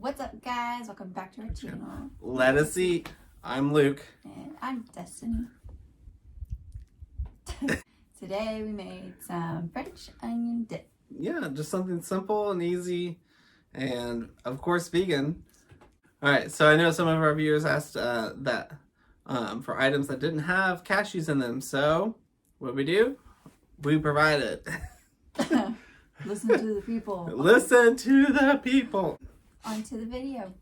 What's up, guys? Welcome back to our channel. Let us eat. I'm Luke. And I'm Destiny. Today we made some French onion dip. Yeah, just something simple and easy, and of course vegan. All right, so I know some of our viewers asked that for items that didn't have cashews in them. So what do? We provide it. Listen to the people. Listen to the people. On to the video.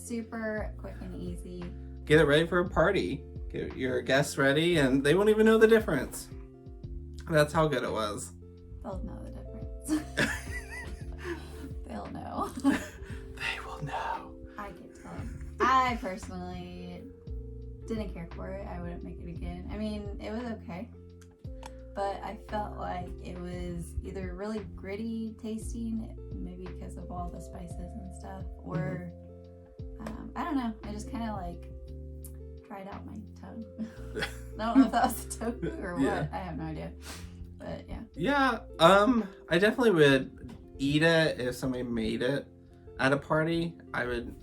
Super quick and easy. Get it ready for a party. Get your guests ready and they won't even know the difference. That's how good it was. They'll know the difference. They'll know. They will know. I can tell. I personally didn't care for it. I wouldn't make it again. I mean, it was okay. But I felt like it was either really gritty tasting, maybe because of all the spices and stuff, or I don't know. I just kind of like dried out my tongue. I don't know if that was the tofu or what. Yeah. I have no idea. But yeah. Yeah. I definitely would eat it if somebody made it at a party. I would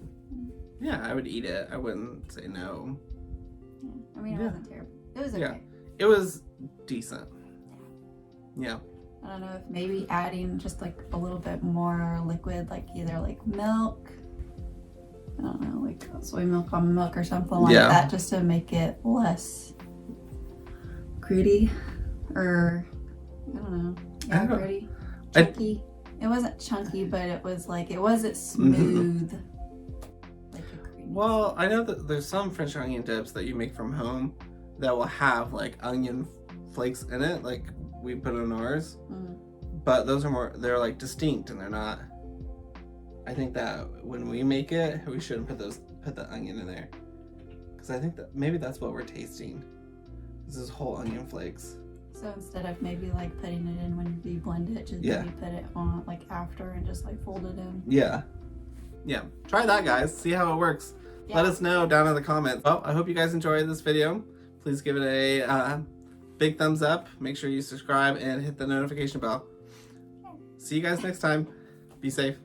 eat it. I wouldn't say no. Yeah. I mean, it wasn't terrible. It was okay. Yeah. It was decent. Yeah. I don't know if maybe adding just like a little bit more liquid, like either like milk, I don't know, like soy milk, almond milk or something like that, just to make it less gritty, or I don't know, gritty, chunky. It wasn't chunky, but it was like, it wasn't smooth. Like a creamy. Well, I know that there's some French onion dips that you make from home that will have like onion flakes in it, like we put in ours, but those are more, they're like distinct and they're not. I think that when we make it, we shouldn't put the onion in there, because I think that maybe that's what we're tasting. This is whole onion flakes. So instead of maybe like putting it in when you blend it, just maybe put it on like after and just like fold it in. Yeah. Try that, guys. See how it works. Yeah. Let us know down in the comments. Well, I hope you guys enjoyed this video. Please give it a big thumbs up. Make sure you subscribe and hit the notification bell. See you guys next time. Be safe.